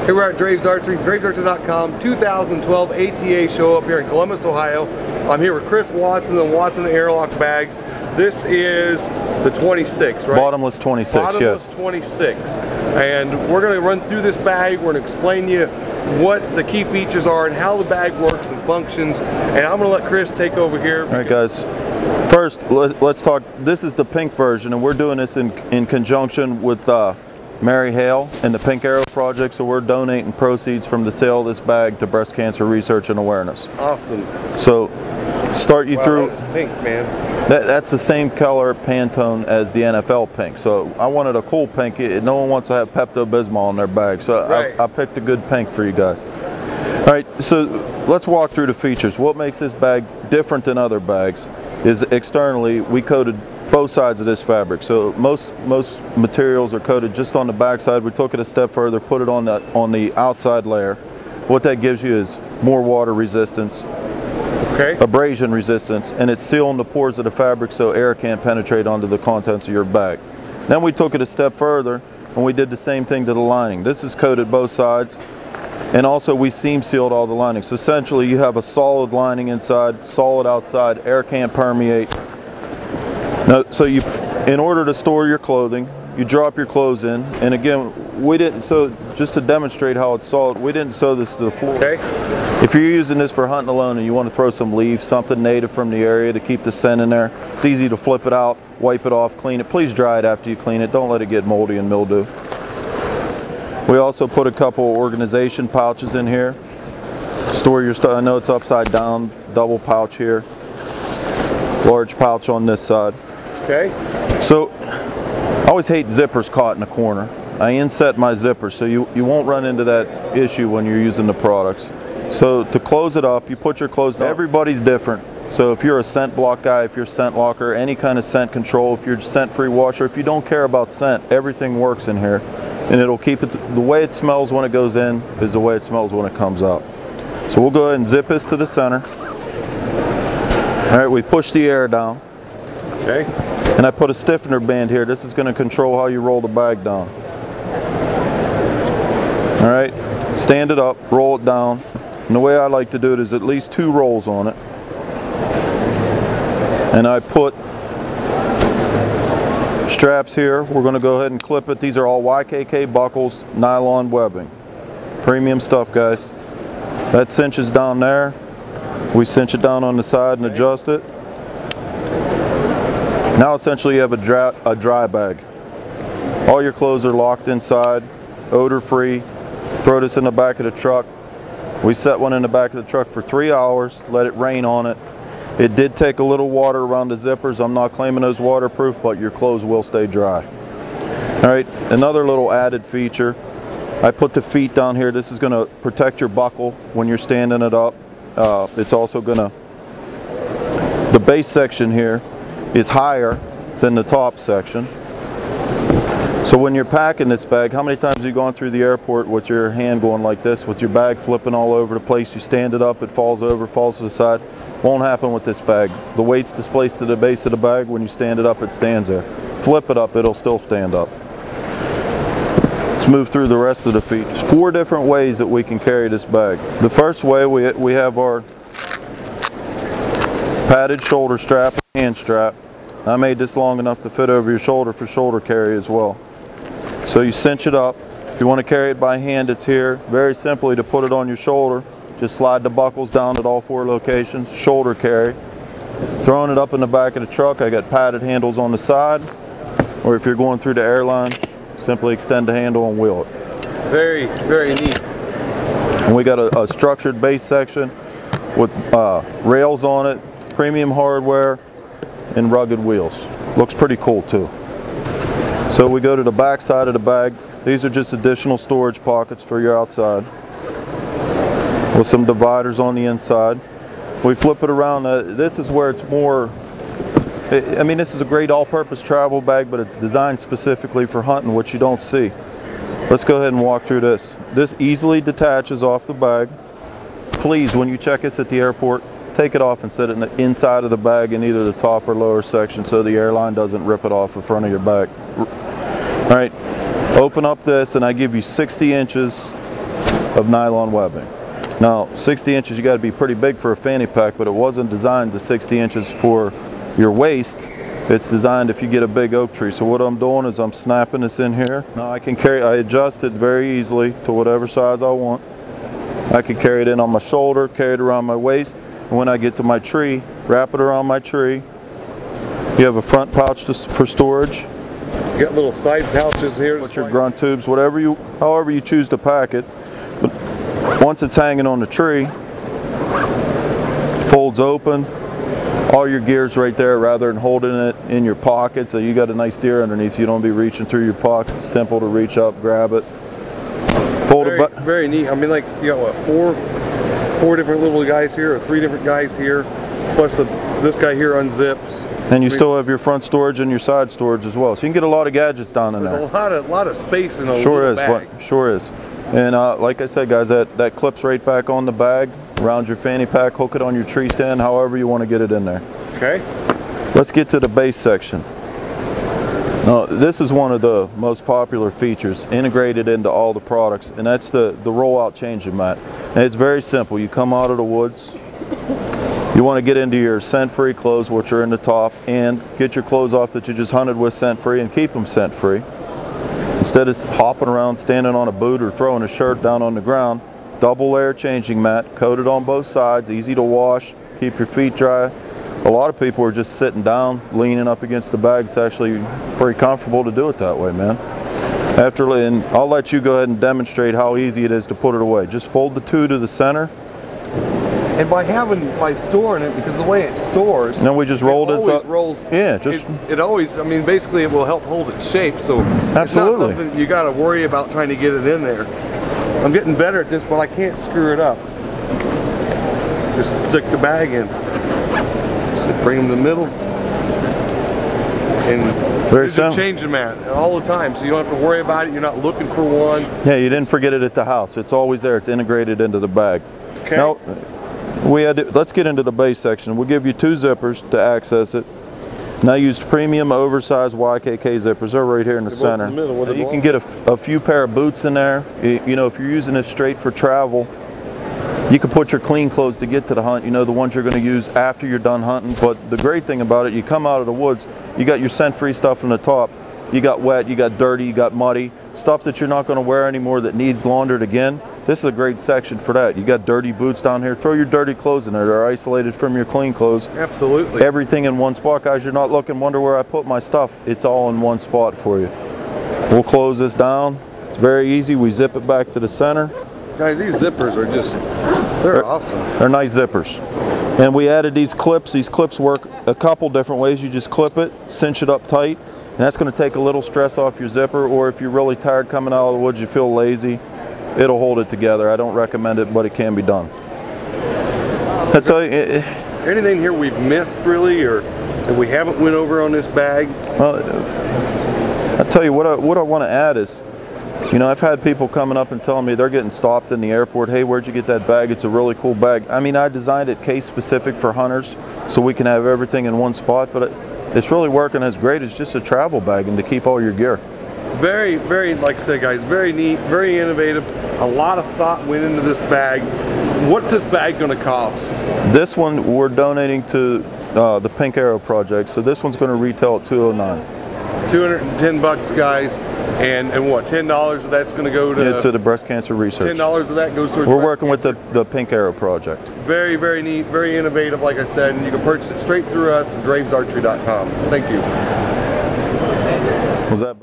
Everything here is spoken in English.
Here we're at Draves Archery, dravesarchery.com, 2012 ATA show up here in Columbus, Ohio. I'm here with Chris Watson and Watson AirLock bags. This is the 26, right? Bottomless 26, Bottomless yes. 26. And we're going to run through this bag. We're going to explain to you what the key features are and how the bag works and functions. And I'm going to let Chris take over here. All right, guys. First, let's talk. This is the pink version, and we're doing this in conjunction with Mary Hale and the Pink Arrow Project, so we're donating proceeds from the sale of this bag to breast cancer research and awareness. Awesome. So, start you through. That is pink, man. That's the same color Pantone as the NFL pink. So I wanted a cool pink. No one wants to have Pepto-Bismol in their bag, so right. I picked a good pink for you guys. All right, so let's walk through the features. What makes this bag different than other bags is externally we coated both sides of this fabric. So most materials are coated just on the back side. We took it a step further, put it on the outside layer. What that gives you is more water resistance, abrasion resistance, and it's sealing the pores of the fabric so air can't penetrate onto the contents of your bag. Then we took it a step further and we did the same thing to the lining. This is coated both sides, and also we seam sealed all the linings. So essentially you have a solid lining inside, solid outside, air can't permeate. Now, so in order to store your clothing, you drop your clothes in, and again, just to demonstrate how it's solid, we didn't sew this to the floor. Okay. If you're using this for hunting alone and you want to throw some leaves, something native from the area to keep the scent in there, it's easy to flip it out, wipe it off, clean it. Please dry it after you clean it. Don't let it get moldy and mildew. We also put a couple organization pouches in here. Store your stuff. I know it's upside down, double pouch here. Large pouch on this side. Okay. So I always hate zippers caught in the corner. I inset my zippers so you won't run into that issue when you're using the products. So to close it up, you put your clothes down. Everybody's different. So if you're a scent block guy, if you're a scent locker, any kind of scent control, if you're scent free washer, if you don't care about scent, everything works in here. And it'll keep it, the way it smells when it goes in is the way it smells when it comes out. So we'll go ahead and zip this to the center. All right, we push the air down. Okay. And I put a stiffener band here. This is going to control how you roll the bag down. All right, stand it up, roll it down. And the way I like to do it is at least 2 rolls on it. And I put straps here. We're going to go ahead and clip it. These are all YKK buckles, nylon webbing. Premium stuff, guys. That cinches down there. We cinch it down on the side and adjust it. Now essentially you have a dry bag. All your clothes are locked inside, odor free. Throw this in the back of the truck. We set one in the back of the truck for 3 hours, let it rain on it. It did take a little water around the zippers. I'm not claiming those waterproof, but your clothes will stay dry. All right, another little added feature. I put the feet down here. This is gonna protect your buckle when you're standing it up. It's also gonna, the base section here is higher than the top section. So when you're packing this bag, how many times have you gone through the airport with your hand going like this, with your bag flipping all over the place? You stand it up, it falls over, falls to the side. Won't happen with this bag. The weight's displaced to the base of the bag. When you stand it up, it stands there. Flip it up, it'll still stand up. Let's move through the rest of the features. 4 different ways that we can carry this bag. The first way, we have our padded shoulder strap, hand strap. I made this long enough to fit over your shoulder for shoulder carry as well. So you cinch it up. If you want to carry it by hand, it's here. Very simply, to put it on your shoulder, just slide the buckles down at all 4 locations, shoulder carry. Throwing it up in the back of the truck, I got padded handles on the side, or if you're going through the airline, simply extend the handle and wheel it. Very, very neat. And we got a structured base section with rails on it, premium hardware, and rugged wheels. Looks pretty cool too. So we go to the back side of the bag. These are just additional storage pockets for your outside, with some dividers on the inside. We flip it around. This is where it's more, I mean, this is a great all-purpose travel bag, but it's designed specifically for hunting, which you don't see. Let's go ahead and walk through this. This easily detaches off the bag. Please, when you check us at the airport, take it off and set it in the inside of the bag in either the top or lower section so the airline doesn't rip it off the front of your bag. All right, open up this and I give you 60 inches of nylon webbing. Now 60 inches, you got to be pretty big for a fanny pack, but it wasn't designed to 60 inches for your waist. It's designed if you get a big oak tree. So what I'm doing is I'm snapping this in here. Now I can carry, I adjust it very easily to whatever size I want. I can carry it in on my shoulder, carry it around my waist, and when I get to my tree, wrap it around my tree. You have a front pouch for storage. You got little side pouches here. Put your grunt tubes, however you choose to pack it. But once it's hanging on the tree, folds open, all your gear's right there rather than holding it in your pocket. So you got a nice deer underneath, you don't be reaching through your pockets. Simple to reach up, grab it. Fold it back. Very neat. I mean, like, you got what, four different little guys here, or 3 different guys here, plus this guy here unzips. And you still have your front storage and your side storage as well. So you can get a lot of gadgets down in there. There's a lot of space in a little bag. Sure is. And like I said, guys, that clips right back on the bag, around your fanny pack, hook it on your tree stand, however you want to get it in there. Okay. Let's get to the base section. Now, this is one of the most popular features integrated into all the products, and that's the rollout changing mat. And it's very simple. You come out of the woods, you want to get into your scent-free clothes, which are in the top, and get your clothes off that you just hunted with scent-free and keep them scent-free. Instead of hopping around, standing on a boot, or throwing a shirt down on the ground, double layer changing mat, coated on both sides, easy to wash, keep your feet dry. A lot of people are just sitting down, leaning up against the bag. It's actually pretty comfortable to do it that way, man. And I'll let you go ahead and demonstrate how easy it is to put it away. Just fold the 2 to the center. And by storing it, because of the way it stores, and then we just roll this up. Rolls. Yeah, just it always. I mean, basically, it will help hold its shape. So absolutely, it's not something you got to worry about trying to get it in there. I'm getting better at this, but I can't screw it up. Just stick the bag in. So bring them to the middle, and very simple. Change the mat all the time, so you don't have to worry about it. You're not looking for one. Yeah, you didn't forget it at the house. It's always there. It's integrated into the bag. Okay. Now, let's get into the base section. We'll give you 2 zippers to access it. And I used premium oversized YKK zippers. They're right here in the center. In the middle, you can get a few pair of boots in there. You know, if you're using this straight for travel, you can put your clean clothes to get to the hunt, you know, the ones you're going to use after you're done hunting. But the great thing about it, you come out of the woods, you got your scent-free stuff from the top. You got wet, you got dirty, you got muddy, stuff that you're not going to wear anymore that needs laundered again. This is a great section for that. You got dirty boots down here, throw your dirty clothes in there. They're isolated from your clean clothes. Absolutely. Everything in one spot, guys. You're not looking, wonder where I put my stuff. It's all in one spot for you. We'll close this down. It's very easy. We zip it back to the center. Guys, these zippers are just, they're awesome. They're nice zippers. And we added these clips. These clips work a couple different ways. You just clip it, cinch it up tight, and that's going to take a little stress off your zipper. Or if you're really tired coming out of the woods, you feel lazy, it'll hold it together. I don't recommend it, but it can be done. I tell you, anything here we've missed really, or that we haven't went over on this bag? Well, I tell you what I want to add is, you know, I've had people coming up and telling me they're getting stopped in the airport. Hey, where'd you get that bag? It's a really cool bag. I mean, I designed it case specific for hunters so we can have everything in one spot, but it's really working as great as just a travel bag and to keep all your gear. Very, very, like I said, guys, very neat, very innovative. A lot of thought went into this bag. What's this bag going to cost? This one we're donating to the Pink Arrow Project, so this one's going to retail at $209. 210 bucks, guys, and what, $10 of that's going to go to the breast cancer research. $10 of that goes towards. We're working with the Pink Arrow Project. Very, very neat, very innovative, like I said, and you can purchase it straight through us at DravesArchery.com. Thank you. Was that?